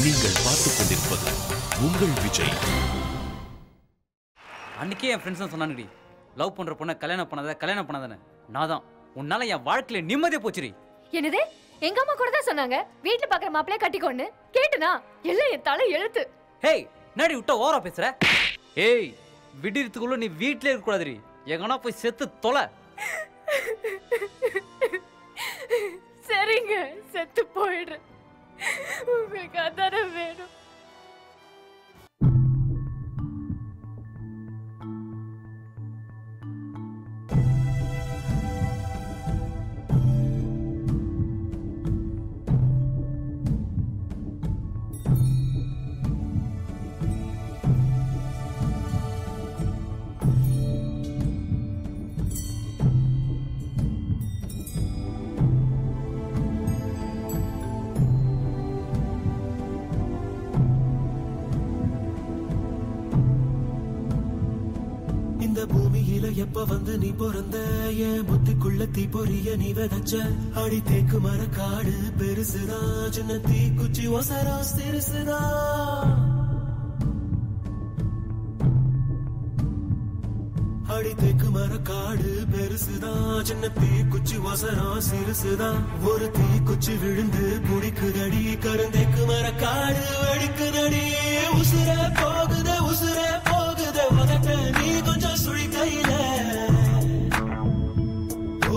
நீங்கள் பார்த்துக் கொண்டிருப்பது உங்கள் விஜய். அன்னைக்கே என் ஃப்ரெண்ட்ஸ் சொன்னானுடி, லவ் பண்ற பொண்ணை கல்யாணம் பண்ணாதானே. நான் தான் உன்னால என் வாழ்க்கையில நிம்மதியே போச்சுடி. என்னது? எங்க அம்மா கூட தான் சொன்னாங்க வீட்டுல பாக்குற மாப்பிளைய கட்டிக்கோன்னு. கேட்டுனா எல்லாம் என் தலை எழுத்து. ஹேய், நாடி விட்டா ஓவரா பேசுற. ஏய், விடிறதுக்குள்ள நீ வீட்லயே இருக்க கூடாதுடி. எங்கனா போய் செத்து தொலை. சரிங்க, செத்து போயிடுறேன். உங்களுக்கு அதானே வேணும். பூமியில எப்ப வந்து நீ பிறந்த என் புத்திக்குள்ள தீ பொரிய நீ விதைச்ச அடி தேக்கு மர காடு பெருசுதா சின்ன தீ குச்சி ஒசரா சிறுசுதா அடி தேக்கு மர காடு பெருசுதா சின்ன தீ குச்சி ஒசரா சிறுசுதா ஒரு தீ குச்சி விழுந்து புடிக்குதடி கருந்தேக்கு மர காடு வெடிக்குதடி உசுர போகுது உதட்ட நீ கொஞ்சம் சுழி கையில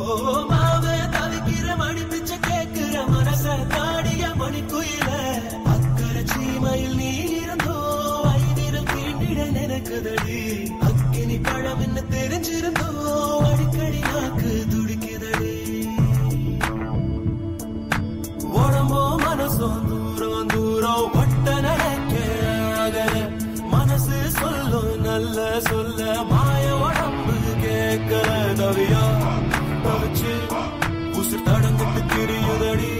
ஓ மாவே தவிக்கிற மணி பிச்சை கேட்கிற மனச தாடிய மணி குயில அக்கறை சீமையில் நீ இருந்தோ ஐநீரம் தீண்டிட நினைக்குதடி அக்கினி பழம் என்ன தெரிஞ்சிருந்தோ அடிக்கடி நாக்கு துடிக்குதடி உடம்போ மனசோ தூரம் தூரம் ஒட்ட நினைக்க மனசு சொல்லும் நல்ல சொல்ல மாய உடம்பு கேட்கல தவியா தவிச்சு உசுர் தடங்கிட்டு திரியுதடி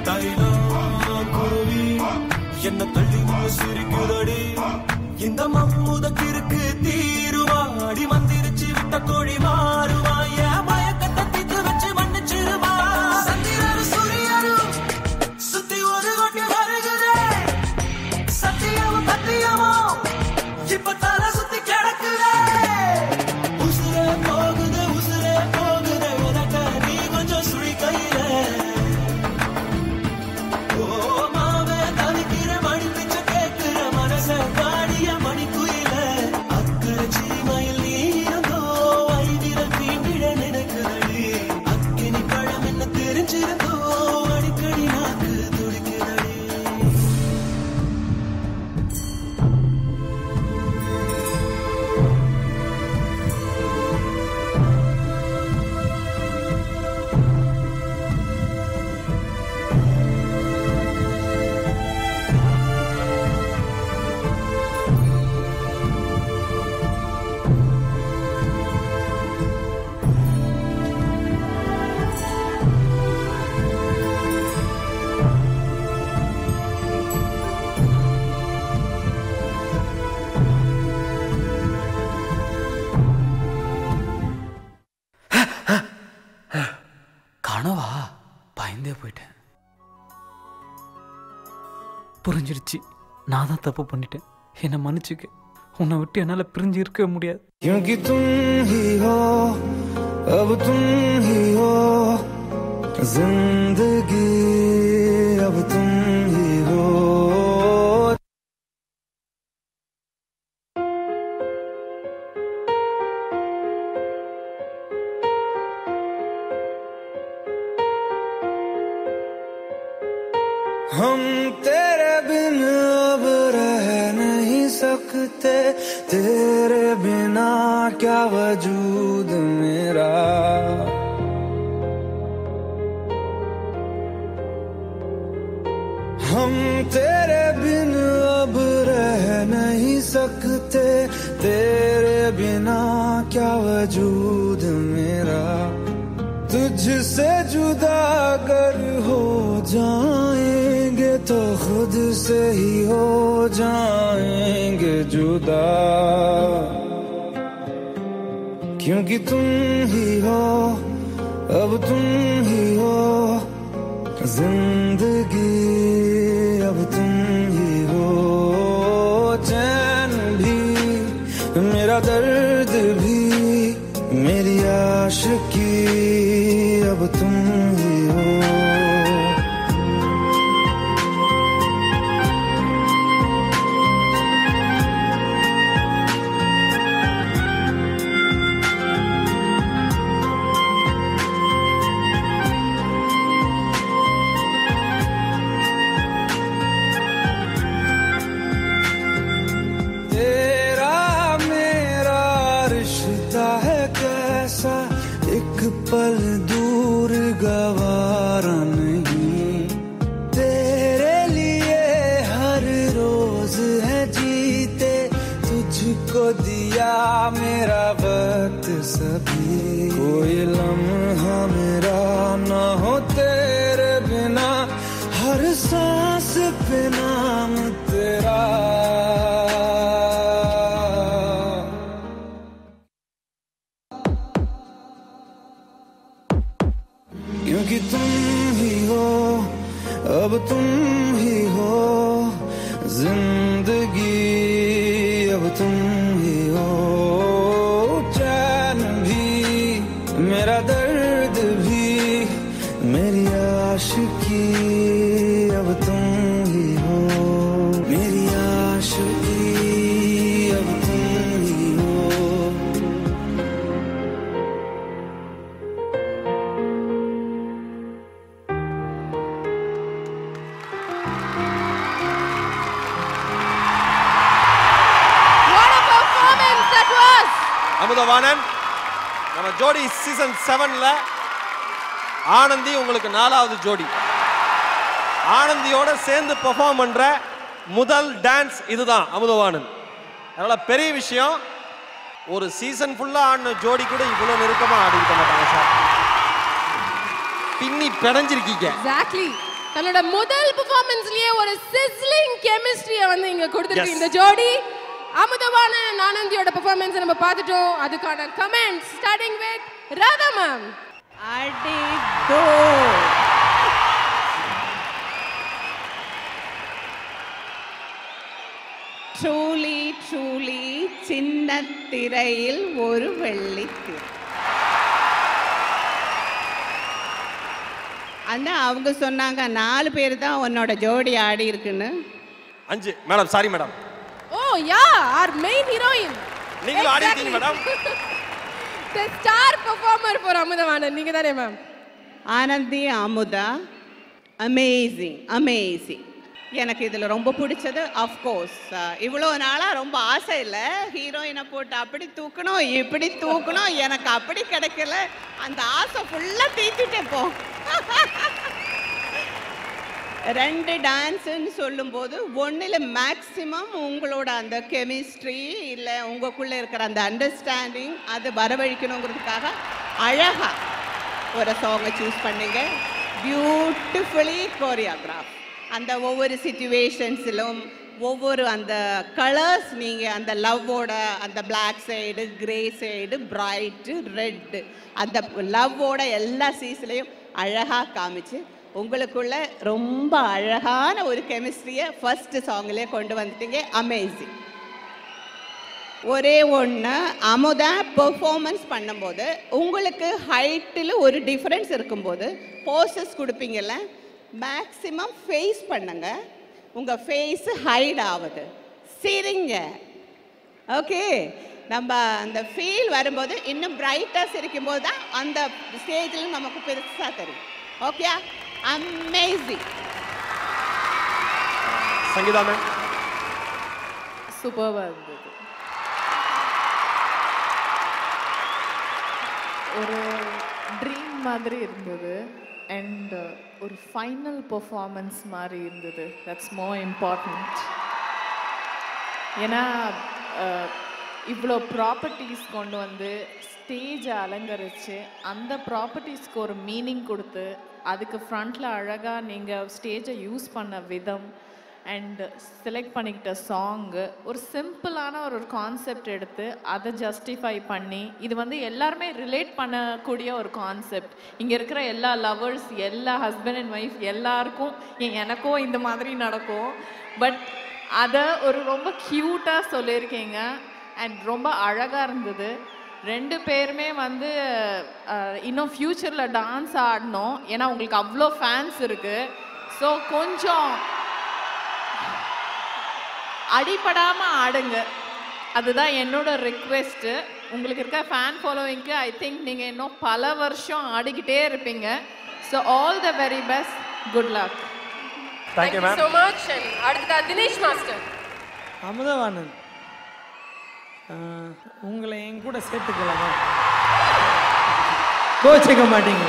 தைலம் குருவி என்ன தள்ளி சிரிக்குதடி இந்த மம்முதக்கிற்கு தீருவாடி மந்திரிச்சு விட்ட கோழி மாறுவா என் மயக்கத்தை தீத்து வச்சு மன்னிச்சிருவா சந்திரரு சூரியரும் சுத்தி ஒரு கொட்டி வருகிறே சத்தியமும் சத்தியமும் இப்ப தலை சுத்தி கிடக்குதே உசுரே போகுது உதட்ட நீ கொஞ்சம் சுழி கையில ஓ மாவே தவிக்கிற மணி பிச்சை கேட்கிற மனச காடிய மணி குயில அக்கறை சீமையில் நீ இருந்தோ ஐவிரல் தீண்டிட நினைக்குதடி அக்கினி பழம் என்ன தெரிஞ்சிருந்தோ அடிக்கடி நாக்கு துடிக்குதடி கனவா? பயந்தே போயிட்டேன். புரிஞ்சிருச்சு, நான் தான் தப்பு பண்ணிட்டேன். என்னை மன்னிச்சுக்க. உன்னை விட்டு என்னால பிரிஞ்சு இருக்க முடியாது. क्योंकि तुम ही हो, अब तुम ही हो जिंदगी, अब तुम ही हो. हम तेरे बिन अब रह नहीं सकते, तेरे बिना क्या वजूद मेरा. हम तेरे बिन अब रह नहीं सकते, तेरे बिना क्या वजूद मेरा. तुझसे जुदा अगर हो जाएंगे तो खुद से ही हो जाएंगे जुदा. क्योंकि तुम ही हो, अब तुम ही हो जिंदगी, अब तुम ही आशिकी अब तुम ही हो। पल दूर गवारा नहीं, तेरे लिए हर रोज है जीते, तुझको दिया मेरा वक्त सभी। कोई लम्हा मेरा ना हो तेरे बिना, हर सांस पे नाम तेरा। क्योंकि तुम ही हो, अब तुम ही हो जिंदगी, अब तुम ही हो। चैन भी मेरा दर्द भी मेरी आशिकी, अब तुम ही हो मेरी आशिकी, अब तुम ही हो। அமுதவாணன் நம்ம ஜோடி சீசன் 7ல ஆனந்தி உங்களுக்கு 4வது ஜோடி. ஆனந்தியோட சேர்ந்து பெர்ஃபார்ம் பண்ற முதல் டான்ஸ் இதுதான் அமுதவாணன். அதனால பெரிய விஷயம். ஒரு சீசன் ஃபுல்லா ஆடின ஜோடி கூட இவ்வளவு நெருக்கமா ஆடிக்க மாட்டாங்க சார். பின்னி பிணைஞ்சிருக்கீங்க. எக்ஸாக்ட்லி. தன்னோட முதல் பெர்ஃபார்மன்ஸ்லயே ஒரு சிஸ்லிங் கெமிஸ்ட்ரியை வந்து இங்க கொடுத்திருக்கு இந்த ஜோடி. அமுதவாணன் ஆனந்தியோட பெர்ஃபார்மன்ஸ் நம்ம பார்த்துட்டோம். அதுக்கான comments starting with Radha ma'am. அடிதோ ட்ரூலி ட்ரூலி சின்ன திரையில் ஒரு வெள்ளித்திரை. அண்ணா அவங்க சொன்னாங்க 4 பேர் தான் உன்னோட ஜோடி ஆடி இருக்குன்னு. 5 madam, sorry madam. Oh yeah, our main heroine. நீங்க ஆடிட்டீங்க madam. The star performer for Amudhavanan நீங்க தானே ma'am? Anandhi Amudha amazing amazing. எனக்கு இதில் ரொம்ப பிடிச்சது அஃப்கோர்ஸ் இவ்வளோ நாளாக ரொம்ப ஆசை இல்லை ஹீரோயினை போட்டு அப்படி தூக்கணும் இப்படி தூக்கணும், எனக்கு அப்படி கிடைக்கல. அந்த ஆசை ஃபுல்லாக தீர்த்துட்டேன் போ. 2 டான்ஸுன்னு சொல்லும்போது ஒன்றில் மேக்ஸிமம் உங்களோட அந்த கெமிஸ்ட்ரி இல்லை உங்களுக்குள்ளே இருக்கிற அந்த அண்டர்ஸ்டாண்டிங் அது வரவழைக்கணுங்கிறதுக்காக அழகாக ஒரு சாங்கை சூஸ் பண்ணுங்க. Beautifully choreograph. அந்த ஒவ்வொரு சிச்சுவேஷன்ஸிலும் ஒவ்வொரு அந்த கலர்ஸ் நீங்கள் அந்த லவ்வோட அந்த black side, grey side, bright, red, அந்த லவ்வோட எல்லா சீஸ்லையும் அழகாக காமிச்சு உங்களுக்குள்ள ரொம்ப அழகான ஒரு கெமிஸ்ட்ரியை ஃபர்ஸ்ட் சாங்லேயே கொண்டு வந்துட்டீங்க. அமேசிங். ஒரே ஒன்று, அமுதா பெர்ஃபார்மன்ஸ் பண்ணும்போது உங்களுக்கு ஹைட்டில் ஒரு டிஃப்ரென்ஸ் இருக்கும்போது போசஸ் கொடுப்பீங்கல்ல, மேக்ஸிமம் ஃபேஸ் பண்ணுங்க. உங்கள் ஃபேஸ் ஹைட் ஆகுது, சிரிங்க. ஓகே, நம்ம அந்த ஃபீல் வரும்போது இன்னும் பிரைட்டாக சிரிக்கும்போது தான் அந்த ஸ்டேஜில் நமக்கு பெருசாக தெரியும். Okay, amazing. சங்கீதா மேம் சூப்பராக இருந்தது. ஒரு ட்ரீம் மாதிரி இருந்தது அண்ட் ஒரு ஃபைனல் பெர்ஃபார்மன்ஸ் மாதிரி இருந்தது. That's more important. ஏன்னா இவ்வளோ ப்ராப்பர்ட்டிஸ் கொண்டு வந்து ஸ்டேஜை அலங்கரித்து அந்த ப்ராப்பர்ட்டிஸ்க்கு ஒரு மீனிங் கொடுத்து அதுக்கு ஃப்ரண்ட்டில் அழகாக நீங்கள் ஸ்டேஜை யூஸ் பண்ண விதம் அண்ட் செலக்ட் பண்ணிக்கிட்ட சாங்கு, ஒரு சிம்பிளான ஒரு கான்செப்ட் எடுத்து அதை ஜஸ்டிஃபை பண்ணி, இது வந்து எல்லாருமே ரிலேட் பண்ணக்கூடிய ஒரு கான்செப்ட். இங்கே இருக்கிற எல்லா லவர்ஸ், எல்லா ஹஸ்பண்ட் அண்ட் ஒய்ஃப் எல்லாருக்கும் எனக்கும் இந்த மாதிரி நடக்கும். பட் அதை ஒரு ரொம்ப க்யூட்டாக சொல்லியிருக்கீங்க அண்ட் ரொம்ப அழகாக இருந்தது. 2 பேருமே வந்து இன்னும் ஃப்யூச்சரில் டான்ஸ் ஆடணும். ஏன்னா உங்களுக்கு அவ்வளோ ஃபேன்ஸ் இருக்கு. ஸோ கொஞ்சம் அடிபடாமல் ஆடுங்க. அதுதான் என்னோட ரிக்வெஸ்ட்டு. உங்களுக்கு இருக்க ஃபேன் ஃபாலோவிங்க்கு ஐ திங்க் நீங்கள் இன்னும் பல வருஷம் ஆடிக்கிட்டே இருப்பீங்க. So all the very best. Good luck. Thank you so much. And அடுத்ததா தினேஷ் மாஸ்டர். அமுதவாணன், உங்களை என் கூட சேர்த்துக்கலாமா? கோச்சிக்க மாட்டீங்க.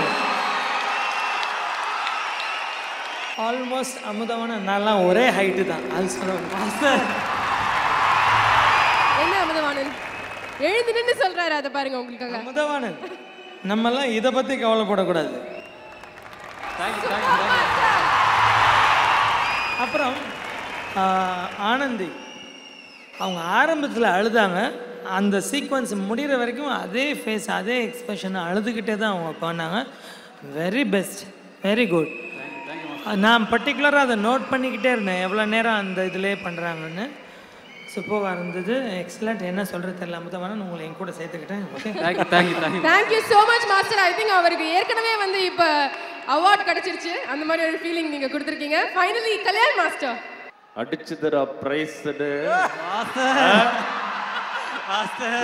ஆல்மோஸ்ட் அமுதவாணன் நான்லாம் ஒரே ஹைட்டு தான். அது சொல்லுவாங்க மாஸ்டர். என்ன அமுதவாணன் எழுந்து நின்று சொல்றாரு, அதை பாருங்க உங்களுக்காக. அமுதவாணன், நம்மெல்லாம் இதை பற்றி கவலைப்படக்கூடாது. அப்புறம் ஆனந்தி, அவங்க ஆரம்பத்தில் அழுதாங்க. அந்த சீக்வன்ஸ் முடிகிற வரைக்கும் அதே ஃபேஸ், அதே எக்ஸ்பிரஷன், அழுதுகிட்டே தான் அவங்க பண்ணாங்க. Very best, very good. நான் பர்டிகுலராக அதை நோட் பண்ணிக்கிட்டே இருந்தேன், எவ்வளோ நேரம் அந்த இதிலே பண்ணுறாங்கன்னு. சூப்பராக இருந்தது, எக்ஸலண்ட். என்ன சொல்கிறது தெரியல. அமுதவாணன், உங்களை என் கூட சேர்த்துக்கிட்டேன். Okay, thank you so much master. I think அவருக்கு ஏற்கனவே வந்து இப்போ அவார்ட் கிடைச்சிருச்சு. அந்த மாதிரி ஒரு ஃபீலிங் நீங்கள் கொடுத்துருக்கீங்க. Finally Kalyan master. அடிச்சுதரா பிரைஸ்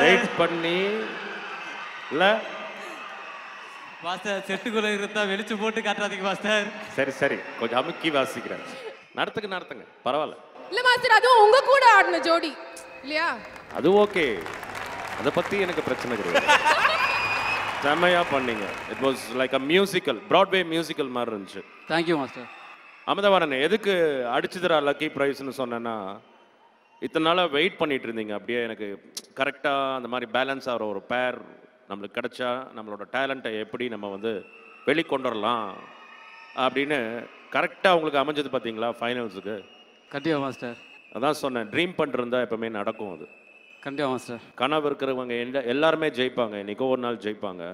வெயிட் பண்ணி இல்ல மாஸ்டர், செட்டுக்குள்ள இருந்தா வெளிச்சு போட்டு காட்டுறாதீங்க மாஸ்டர். சரி சரி, கொஞ்சம் அமுக்கி வாசிக்கிறேன். நடத்துங்க பரவாயில்ல. இல்ல மாஸ்டர், அதுவும் உங்க கூட ஆடின ஜோடி இல்லையா? அது ஓகே, அதை பத்தி எனக்கு பிரச்சனை கிடையாது. செம்மையா பண்ணீங்க. It was like a musical, Broadway musical மாதிரி இருந்துச்சு. Thank you master. அமுதவாணன், எதுக்கு அடிச்சுதரா லக்கி ப்ரைஸ்னு சொன்னேன்னா, இத்தனை நாளாக வெயிட் பண்ணிட்டு இருந்தீங்க. அப்படியே எனக்கு கரெக்டாக அந்த மாதிரி பேலன்ஸ் ஆகிற ஒரு பேர் நம்மளுக்கு கிடைச்சா நம்மளோட டேலண்ட்டை எப்படி நம்ம வந்து வெளிக்கொண்டு வரலாம் அப்படின்னு கரெக்டாக உங்களுக்கு அமைஞ்சது பார்த்தீங்களா ஃபைனல்ஸுக்கு? கண்டிப்பாக மாஸ்டர். அதான் சொன்னேன், ட்ரீம் பண்ணிருந்தா எப்பவுமே நடக்கும். அது கண்டிப்பாக மாஸ்டர். கனவு இருக்கிறவங்க எல்லாருமே ஜெயிப்பாங்க, இன்னைக்கு ஒரு நாள் ஜெயிப்பாங்க.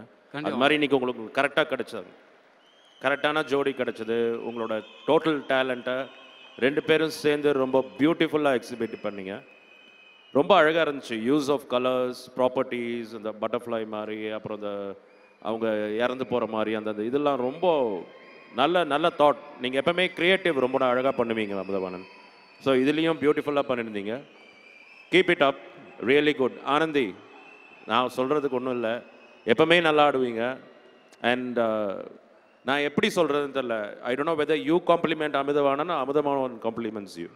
அது மாதிரி இன்னைக்கு உங்களுக்கு கரெக்டாக கிடைச்சது, கரெக்டான ஜோடி கிடைச்சது. உங்களோட டோட்டல் டேலண்ட்டை 2 பேரும் சேர்ந்து ரொம்ப பியூட்டிஃபுல்லாக எக்ஸிபிட் பண்ணீங்க. ரொம்ப அழகாக இருந்துச்சு. யூஸ் ஆஃப் கலர்ஸ், ப்ராப்பர்ட்டிஸ், இந்த பட்டர்ஃப்ளை மாதிரி, அப்புறம் இந்த அவங்க இறந்து போகிற மாதிரி அந்த இதெல்லாம் ரொம்ப நல்ல தாட். நீங்கள் எப்பவுமே க்ரியேட்டிவ் ரொம்ப அழகாக பண்ணுவீங்க அமுதவாணன். ஸோ இதுலேயும் பியூட்டிஃபுல்லாக பண்ணியிருந்தீங்க. Keep it up, really good. Anandhi, நான் சொல்கிறதுக்கு ஒன்றும் இல்லை, எப்பவுமே நல்லா ஆடுவீங்க. அண்ட் நான் எப்படி சொல்கிறதுன்னு தெரியல. I don't know whether you compliment Amudhavanan, Amudhavanan compliments you.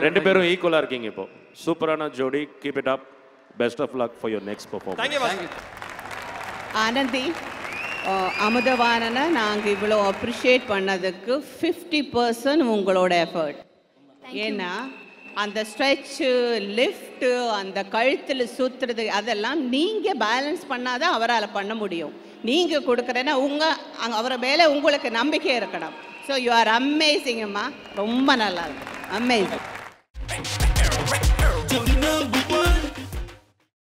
2 பேரும் ஈக்குவலாக இருக்கீங்க இப்போ. சூப்பரான ஜோடி. Keep it up. Best of luck for your next performance. Anandhi, அமுதவாணனை நாங்கள் இவ்வளோ அப்ரிஷியேட் பண்ணதுக்கு 50% உங்களோட எஃபர்ட். ஏன்னா அந்த ஸ்ட்ரெச்சு, லிஃப்ட்டு, அந்த கழுத்தில் சுற்றுறது, அதெல்லாம் நீங்கள் பேலன்ஸ் பண்ணாதான் அவரால் பண்ண முடியும். நீங்கள் கொடுக்குறேன்னா அவரை மேலே உங்களுக்கு நம்பிக்கை இருக்கணும். ஸோ யூ ஆர் அமேசிங் அம்மா. ரொம்ப நல்லா இருக்கு, அமேசிங்.